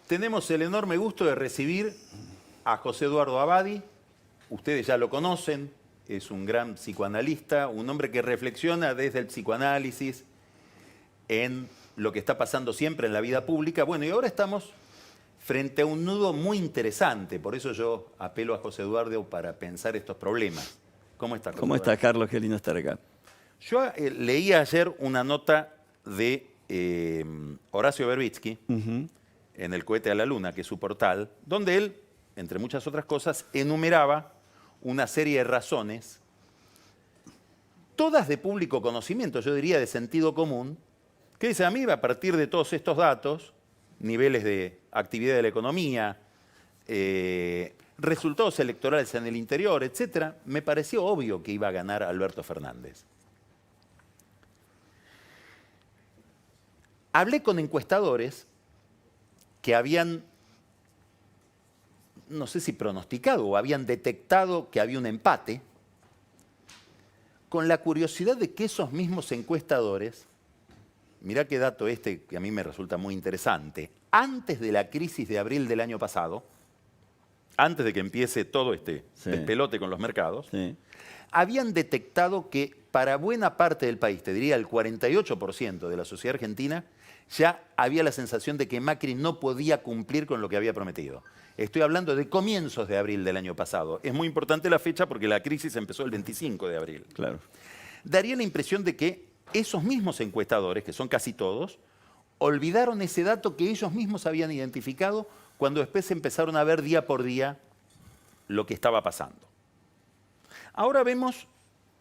Tenemos el enorme gusto de recibir a José Eduardo Abadi. Ustedes ya lo conocen, es un gran psicoanalista, un hombre que reflexiona desde el psicoanálisis en lo que está pasando siempre en la vida pública. Bueno, y ahora estamos frente a un nudo muy interesante, por eso yo apelo a José Eduardo para pensar estos problemas. ¿Cómo está, José ¿Cómo Eduardo? está, Carlos? Qué lindo estar acá. Yo leí ayer una nota de Horacio Verbitsky en El cohete a la luna, que es su portal, donde él, entre muchas otras cosas, enumeraba una serie de razones, todas de público conocimiento, yo diría de sentido común, que dice, a mí a partir de todos estos datos, niveles de actividad de la economía, resultados electorales en el interior, etcétera, me pareció obvio que iba a ganar Alberto Fernández. Hablé con encuestadores que habían, no sé si pronosticado o habían detectado que había un empate, con la curiosidad de que esos mismos encuestadores, mirá qué dato este que a mí me resulta muy interesante, antes de la crisis de abril del año pasado, antes de que empiece todo este despelote con los mercados, habían detectado que para buena parte del país, te diría el 48% de la sociedad argentina, ya había la sensación de que Macri no podía cumplir con lo que había prometido. Estoy hablando de comienzos de abril del año pasado. Es muy importante la fecha porque la crisis empezó el 25 de abril. Claro. Daría la impresión de que esos mismos encuestadores, que son casi todos, olvidaron ese dato que ellos mismos habían identificado cuando después empezaron a ver día por día lo que estaba pasando. Ahora vemos,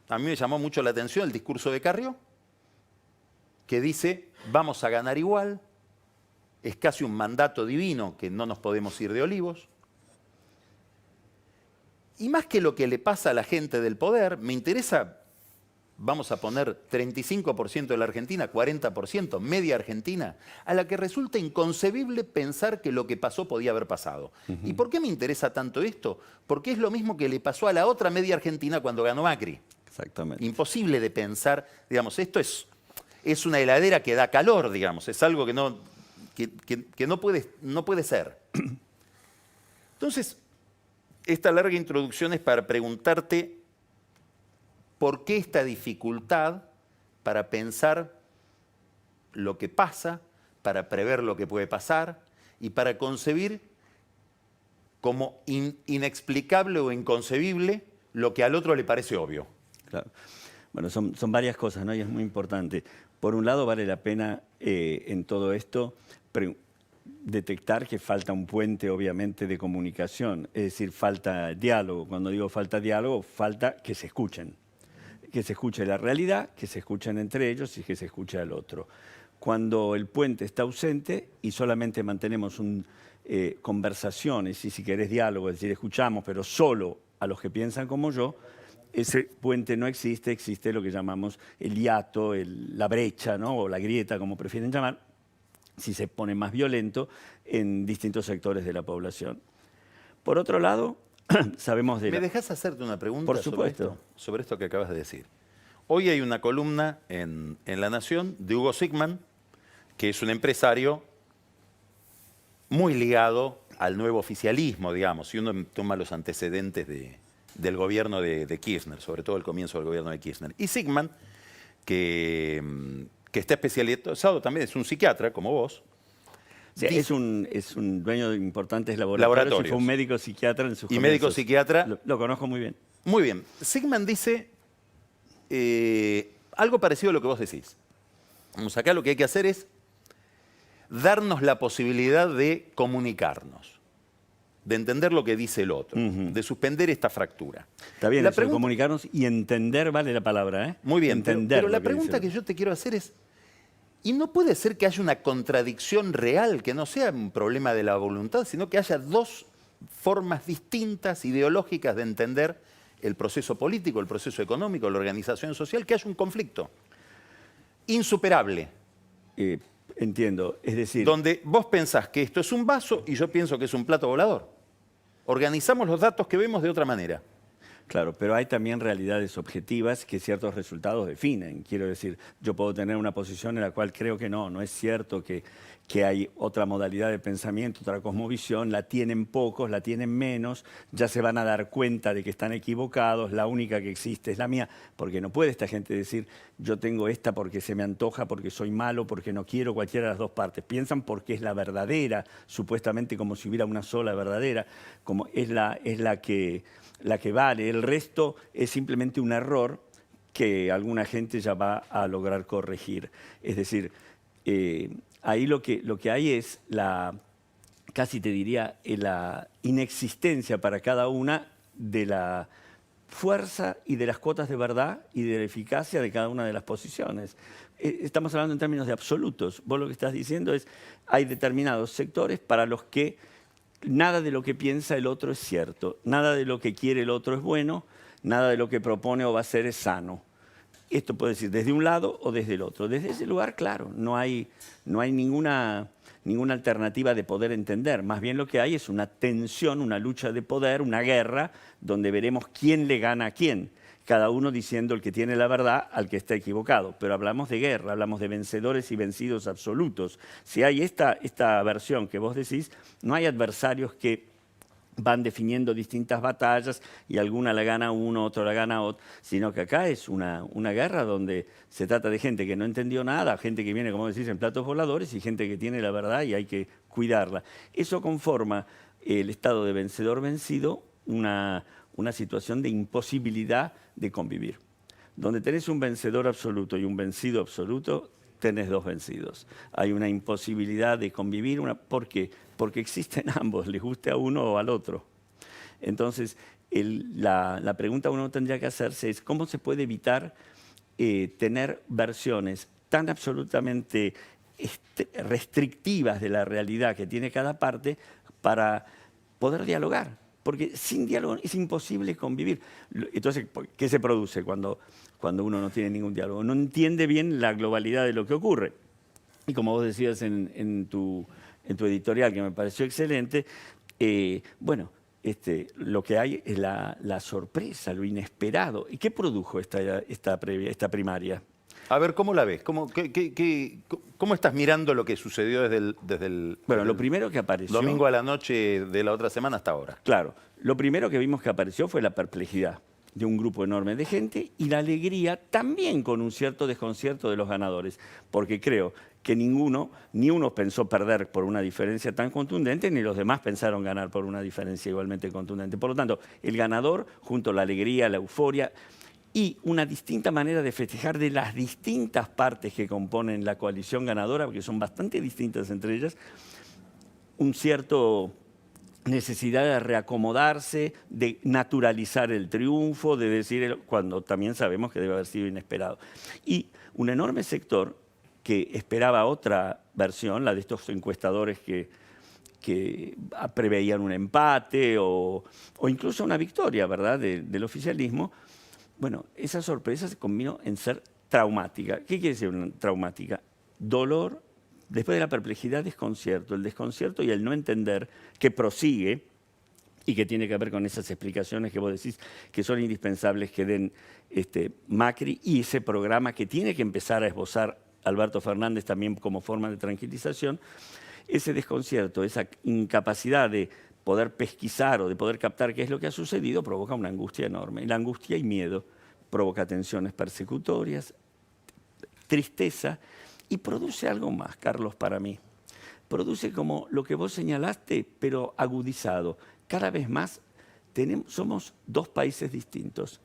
a mí me llamó mucho la atención el discurso de Carrió, que dice, vamos a ganar igual, es casi un mandato divino que no nos podemos ir de olivos. Y más que lo que le pasa a la gente del poder, me interesa, vamos a poner 35% de la Argentina, 40%, media Argentina, a la que resulta inconcebible pensar que lo que pasó podía haber pasado. ¿Y por qué me interesa tanto esto? Porque es lo mismo que le pasó a la otra media Argentina cuando ganó Macri. Exactamente. Imposible de pensar, digamos, esto es una heladera que da calor, digamos, es algo que no puede ser. Entonces, esta larga introducción es para preguntarte por qué esta dificultad para pensar lo que pasa, para prever lo que puede pasar y para concebir como inexplicable o inconcebible lo que al otro le parece obvio. Claro. Bueno, son varias cosas, ¿no? Y es muy importante. Por un lado, vale la pena en todo esto detectar que falta un puente, obviamente, de comunicación. Es decir, falta diálogo. Cuando digo falta diálogo, falta que se escuchen. Que se escuche la realidad, que se escuchen entre ellos y que se escuche al otro. Cuando el puente está ausente y solamente mantenemos conversaciones y, si querés, diálogo, es decir, escuchamos, pero solo a los que piensan como yo, ese puente no existe, existe lo que llamamos el hiato, la brecha, ¿no? O la grieta, como prefieren llamar, si se pone más violento en distintos sectores de la población. Por otro lado, sabemos de ¿Me dejás hacerte una pregunta Por supuesto. sobre esto que acabas de decir? Hoy hay una columna en La Nación de Hugo Sigman, que es un empresario muy ligado al nuevo oficialismo, digamos, si uno toma los antecedentes del gobierno de Kirchner, sobre todo el comienzo del gobierno de Kirchner. Y Sigman, que está especializado también, es un psiquiatra, como vos. Sí, es un dueño de importantes laboratorios. Y fue un médico psiquiatra en sus comienzos. Y médico psiquiatra. Lo conozco muy bien. Muy bien. Sigman dice algo parecido a lo que vos decís. Vamos, acá lo que hay que hacer es darnos la posibilidad de comunicarnos, de entender lo que dice el otro, de suspender esta fractura. Está bien, eso de comunicarnos y entender vale la palabra, ¿eh? Muy bien, pero la que pregunta que yo te quiero hacer es, ¿y no puede ser que haya una contradicción real, que no sea un problema de la voluntad, sino que haya dos formas distintas, ideológicas de entender el proceso político, el proceso económico, la organización social, que haya un conflicto insuperable? Entiendo, es decir... Donde vos pensás que esto es un vaso y yo pienso que es un plato volador. Organizamos los datos que vemos de otra manera. Claro, pero hay también realidades objetivas que ciertos resultados definen. Quiero decir, yo puedo tener una posición en la cual creo que no es cierto que que hay otra modalidad de pensamiento, otra cosmovisión, la tienen pocos, la tienen menos, ya se van a dar cuenta de que están equivocados, la única que existe es la mía, porque no puede esta gente decir, yo tengo esta porque se me antoja, porque soy malo, porque no quiero cualquiera de las dos partes. Piensan porque es la verdadera, supuestamente como si hubiera una sola verdadera, como es la que vale. El resto es simplemente un error que alguna gente ya va a lograr corregir. Es decir, ahí lo que hay es casi te diría, la inexistencia para cada una de la fuerza y de las cuotas de verdad y de la eficacia de cada una de las posiciones. Estamos hablando en términos de absolutos. Vos lo que estás diciendo es, hay determinados sectores para los que nada de lo que piensa el otro es cierto, nada de lo que quiere el otro es bueno, nada de lo que propone o va a hacer es sano. Esto puede decir desde un lado o desde el otro. Desde ese lugar, claro, no hay ninguna alternativa de poder entender. Más bien lo que hay es una tensión, una lucha de poder, una guerra, donde veremos quién le gana a quién. Cada uno diciendo el que tiene la verdad al que está equivocado. Pero hablamos de guerra, hablamos de vencedores y vencidos absolutos. Si hay esta versión que vos decís, no hay adversarios que van definiendo distintas batallas y alguna la gana uno, otro la gana otro, sino que acá es una guerra donde se trata de gente que no entendió nada, gente que viene, como decís, en platos voladores y gente que tiene la verdad y hay que cuidarla. Eso conforma el estado de vencedor-vencido, una situación de imposibilidad de convivir. Donde tenés un vencedor absoluto y un vencido absoluto, tenés dos vencidos. Hay una imposibilidad de convivir. ¿Por qué? Porque existen ambos, les guste a uno o al otro. Entonces, la pregunta que uno tendría que hacerse es cómo se puede evitar tener versiones tan absolutamente restrictivas de la realidad que tiene cada parte para poder dialogar. Porque sin diálogo es imposible convivir. Entonces, ¿qué se produce cuando uno no tiene ningún diálogo? No entiende bien la globalidad de lo que ocurre. Y como vos decías en tu editorial, que me pareció excelente, lo que hay es la sorpresa, lo inesperado. ¿Y qué produjo esta primaria? A ver, ¿cómo la ves? ¿Cómo estás mirando lo que sucedió desde el Bueno, lo primero que apareció... domingo a la noche de la otra semana hasta ahora? Claro, lo primero que vimos que apareció fue la perplejidad de un grupo enorme de gente y la alegría también con un cierto desconcierto de los ganadores, porque creo que ni uno pensó perder por una diferencia tan contundente, ni los demás pensaron ganar por una diferencia igualmente contundente. Por lo tanto, el ganador, junto a la alegría, la euforia y una distinta manera de festejar de las distintas partes que componen la coalición ganadora, porque son bastante distintas entre ellas, un cierto necesidad de reacomodarse, de naturalizar el triunfo, de decir, cuando también sabemos que debe haber sido inesperado. Y un enorme sector que esperaba otra versión, la de estos encuestadores que preveían un empate o incluso una victoria, ¿verdad?, del oficialismo. Bueno, esa sorpresa se combinó en ser traumática. ¿Qué quiere decir una traumática? Dolor, después de la perplejidad, desconcierto. El desconcierto y el no entender que prosigue y que tiene que ver con esas explicaciones que vos decís que son indispensables que den Macri y ese programa que tiene que empezar a esbozar Alberto Fernández también como forma de tranquilización. Ese desconcierto, esa incapacidad de poder pesquisar o de poder captar qué es lo que ha sucedido, provoca una angustia enorme. Y la angustia y miedo provoca tensiones persecutorias, tristeza y produce algo más, Carlos, para mí. Produce como lo que vos señalaste, pero agudizado. Cada vez más somos dos países distintos.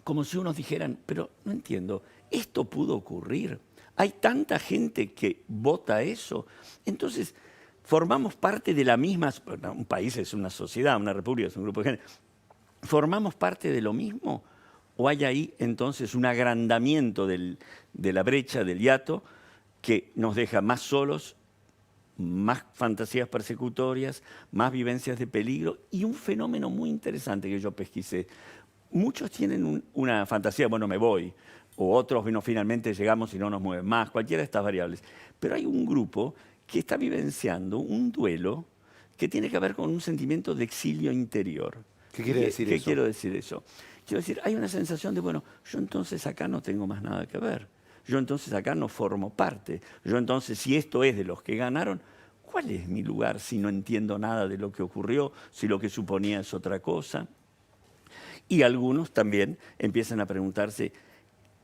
Como si unos dijeran, pero no entiendo, ¿esto pudo ocurrir? Hay tanta gente que vota eso. Entonces, formamos parte de la misma... Un país es una sociedad, una república es un grupo de gente. ¿Formamos parte de lo mismo? ¿O hay ahí entonces un agrandamiento de la brecha, del hiato, que nos deja más solos, más fantasías persecutorias, más vivencias de peligro y un fenómeno muy interesante que yo pesquisé? Muchos tienen una fantasía, bueno, me voy, o otros, bueno, finalmente llegamos y no nos mueven más, cualquiera de estas variables. Pero hay un grupo que está vivenciando un duelo que tiene que ver con un sentimiento de exilio interior. ¿Qué quiere decir eso? ¿Qué quiero decir eso? Quiero decir, hay una sensación de, bueno, yo entonces acá no tengo más nada que ver. yo entonces acá no formo parte. Yo entonces, si esto es de los que ganaron, ¿cuál es mi lugar si no entiendo nada de lo que ocurrió, si lo que suponía es otra cosa? Y algunos también empiezan a preguntarse,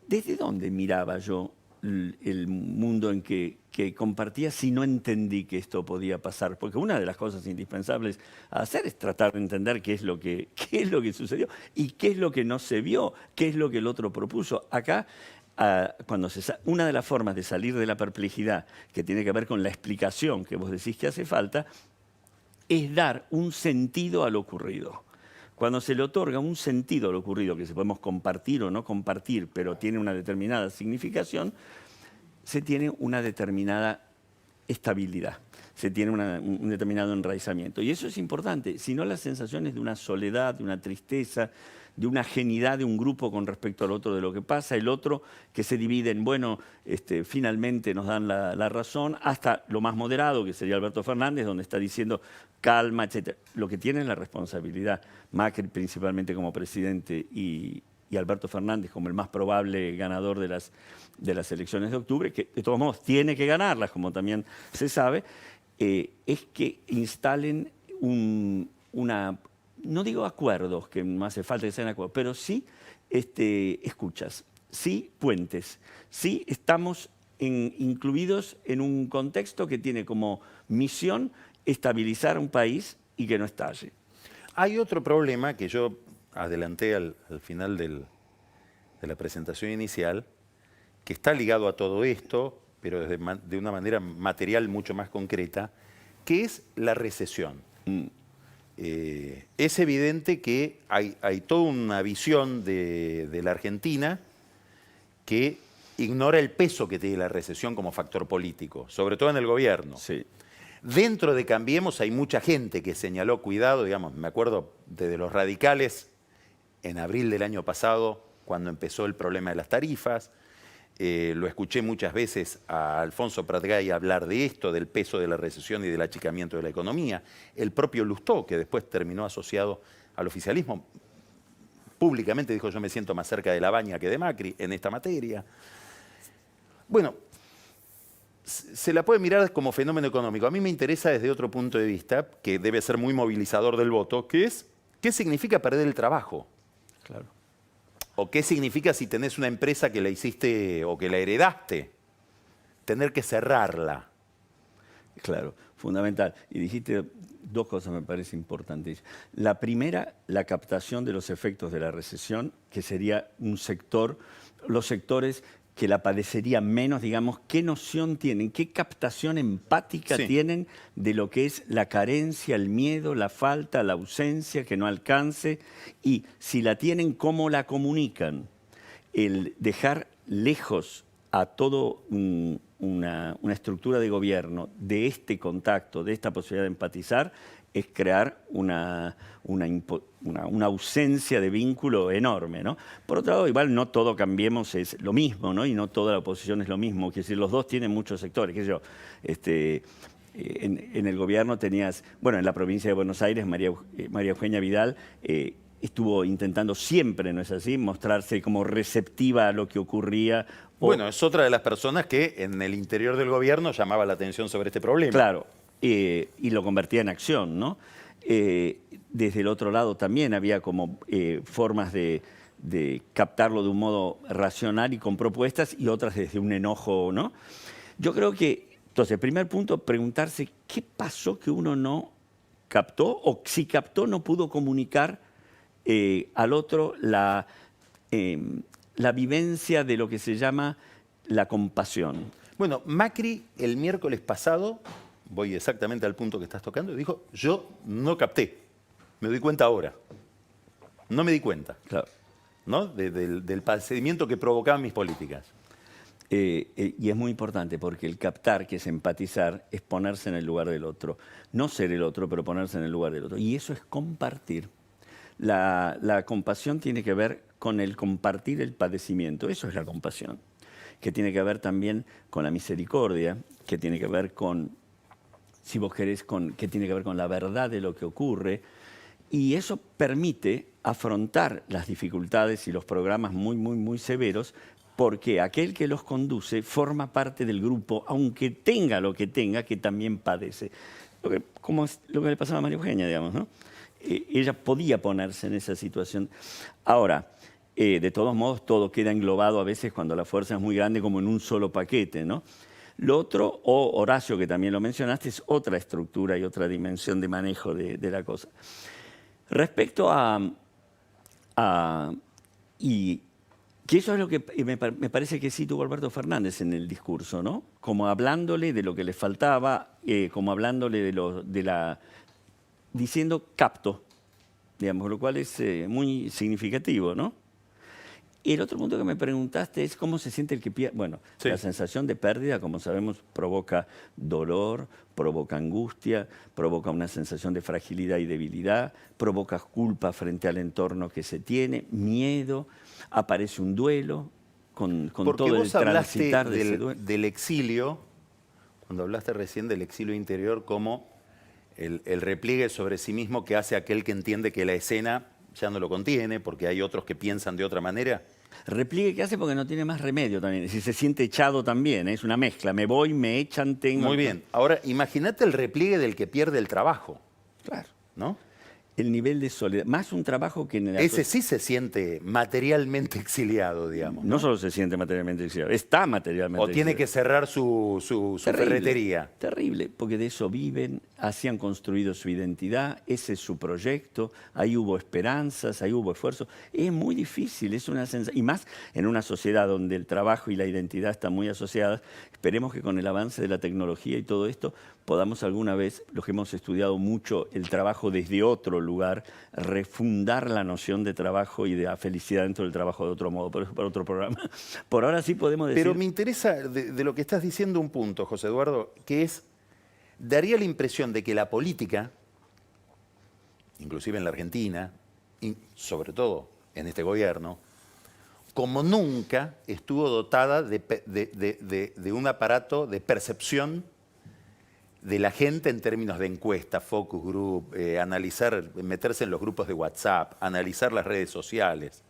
¿desde dónde miraba yo el mundo en que compartía si no entendí que esto podía pasar? Porque una de las cosas indispensables a hacer es tratar de entender qué es lo que sucedió y qué es lo que no se vio, qué es lo que el otro propuso. Acá, una de las formas de salir de la perplejidad, que tiene que ver con la explicación que vos decís que hace falta, es dar un sentido a lo ocurrido. Cuando se le otorga un sentido a lo ocurrido, que se podemos compartir o no compartir, pero tiene una determinada significación, se tiene una determinada estabilidad, se tiene un determinado enraizamiento. Y eso es importante, si no las sensaciones de una soledad, de una tristeza, de una ajenidad de un grupo con respecto al otro de lo que pasa, el otro que se divide en, bueno, finalmente nos dan la razón, hasta lo más moderado, que sería Alberto Fernández, donde está diciendo calma, etc. Lo que tiene la responsabilidad, Macri principalmente como presidente y Alberto Fernández como el más probable ganador de las elecciones de octubre, que de todos modos tiene que ganarlas, como también se sabe, es que instalen no digo acuerdos, que no hace falta que sean acuerdos, pero sí escuchas, sí puentes, sí estamos incluidos en un contexto que tiene como misión estabilizar un país y que no estalle. Hay otro problema que yo adelanté al final de la presentación inicial, que está ligado a todo esto, pero de una manera material mucho más concreta, que es la recesión. Es evidente que hay toda una visión de la Argentina que ignora el peso que tiene la recesión como factor político, sobre todo en el gobierno. Sí. Dentro de Cambiemos hay mucha gente que señaló, cuidado, digamos, me acuerdo desde los radicales, en abril del año pasado, cuando empezó el problema de las tarifas, lo escuché muchas veces a Alfonso Pratgay hablar de esto, del peso de la recesión y del achicamiento de la economía. El propio Lustó, que después terminó asociado al oficialismo, públicamente dijo: yo me siento más cerca de Labaña que de Macri en esta materia. Bueno, se la puede mirar como fenómeno económico. A mí me interesa desde otro punto de vista, que debe ser muy movilizador del voto, que es ¿qué significa perder el trabajo? Claro. ¿O qué significa si tenés una empresa que la hiciste o que la heredaste? Tener que cerrarla. Claro, fundamental. Y dijiste dos cosas me parece importantes. La primera, la captación de los efectos de la recesión, que sería un sector, los sectores que la padecerían menos, digamos, ¿qué noción tienen, qué captación empática tienen de lo que es la carencia, el miedo, la falta, la ausencia, que no alcance? Y si la tienen, ¿cómo la comunican? El dejar lejos a todo una estructura de gobierno de este contacto, de esta posibilidad de empatizar, es crear una ausencia de vínculo enorme, ¿no? Por otro lado, igual no todo Cambiemos es lo mismo, ¿no? Y no toda la oposición es lo mismo. Quiero decir, los dos tienen muchos sectores. ¿Qué sé yo? En el gobierno tenías, bueno, en la provincia de Buenos Aires, María Eugenia Vidal estuvo intentando siempre, ¿no es así?, mostrarse como receptiva a lo que ocurría. Bueno, es otra de las personas que en el interior del gobierno llamaba la atención sobre este problema. Claro. Y lo convertía en acción, ¿no? Desde el otro lado también había como formas de captarlo de un modo racional y con propuestas, y otras desde un enojo, ¿no? Yo creo que, entonces, primer punto, preguntarse qué pasó que uno no captó, o si captó no pudo comunicar al otro la vivencia de lo que se llama la compasión. Bueno, Macri el miércoles pasado, voy exactamente al punto que estás tocando, dijo: yo no capté, me doy cuenta ahora. No me di cuenta, Claro. ¿no? Del padecimiento que provocaban mis políticas. Y es muy importante porque el captar, que es empatizar, es ponerse en el lugar del otro. No ser el otro, pero ponerse en el lugar del otro. Y eso es compartir. La compasión tiene que ver con el compartir el padecimiento. Eso es la compasión. Que tiene que ver también con la misericordia, que tiene que ver con, si vos querés, que tiene que ver con la verdad de lo que ocurre. Y eso permite afrontar las dificultades y los programas muy, muy, muy severos, porque aquel que los conduce forma parte del grupo, aunque tenga lo que tenga, que también padece. Como es lo que le pasaba a María Eugenia, digamos, ¿no? Ella podía ponerse en esa situación. Ahora, de todos modos, todo queda englobado a veces cuando la fuerza es muy grande, como en un solo paquete, ¿no? Lo otro, o Horacio, que también lo mencionaste, es otra estructura y otra dimensión de manejo de la cosa. Respecto y que eso es lo que me parece que sí tuvo Alberto Fernández en el discurso, ¿no? Como hablándole de lo que le faltaba, como hablándole diciendo capto, digamos, lo cual es muy significativo, ¿no? Y el otro punto que me preguntaste es cómo se siente el que pierde. Bueno, Sí. La sensación de pérdida, como sabemos, provoca dolor, provoca angustia, provoca una sensación de fragilidad y debilidad, provoca culpa frente al entorno que se tiene, miedo, aparece un duelo con Porque todo el vos hablaste transitar de ese duelo. del exilio, cuando hablaste recién del exilio interior como el repliegue sobre sí mismo que hace aquel que entiende que la escena ya no lo contiene, porque hay otros que piensan de otra manera. Repliegue que hace porque no tiene más remedio también. Es decir, se siente echado también, es una mezcla. Me voy, me echan, tengo... Muy bien. Ahora, imagínate el repliegue del que pierde el trabajo, Claro. ¿no? El nivel de soledad. Más un trabajo que en el... Ese sí se siente materialmente exiliado, digamos. No solo se siente materialmente exiliado, está materialmente O tiene exiliado. que cerrar su Terrible, ferretería. Terrible, porque de eso viven, así han construido su identidad, ese es su proyecto, ahí hubo esperanzas, ahí hubo esfuerzo. Es muy difícil, es una sensación, y más en una sociedad donde el trabajo y la identidad están muy asociadas. Esperemos que con el avance de la tecnología y todo esto podamos alguna vez, los que hemos estudiado mucho el trabajo desde otro lugar, refundar la noción de trabajo y de la felicidad dentro del trabajo de otro modo, pero es para otro programa. Por ahora sí podemos decir... Pero me interesa de lo que estás diciendo un punto, José Eduardo, que es, daría la impresión de que la política, inclusive en la Argentina, y sobre todo en este gobierno, como nunca estuvo dotada de un aparato de percepción de la gente en términos de encuesta, focus group, analizar, meterse en los grupos de WhatsApp, analizar las redes sociales,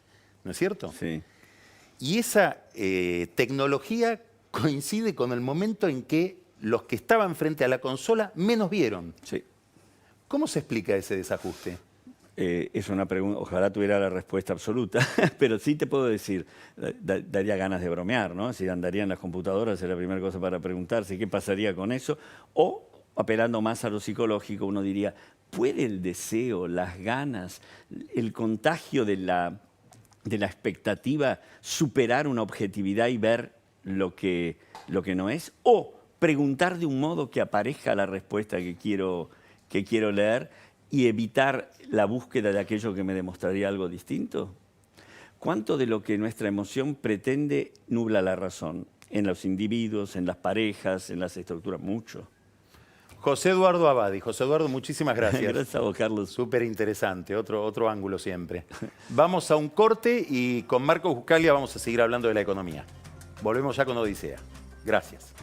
¿no es cierto? Sí. Y esa tecnología coincide con el momento en que los que estaban frente a la consola menos vieron. Sí. ¿Cómo se explica ese desajuste? Es una pregunta, ojalá tuviera la respuesta absoluta, pero sí te puedo decir, daría ganas de bromear, ¿no? Si andarían las computadoras es la primera cosa para preguntarse qué pasaría con eso, o apelando más a lo psicológico, uno diría, ¿puede el deseo, las ganas, el contagio de la expectativa superar una objetividad y ver lo que no es? O preguntar de un modo que aparezca la respuesta que quiero leer y evitar la búsqueda de aquello que me demostraría algo distinto. ¿Cuánto de lo que nuestra emoción pretende nubla la razón? En los individuos, en las parejas, en las estructuras, mucho. José Eduardo Abadi. José Eduardo, muchísimas gracias. Gracias a vos, Carlos. Súper interesante, otro ángulo siempre. Vamos a un corte y con Marcos Buscalia vamos a seguir hablando de la economía. Volvemos ya con Odisea. Gracias.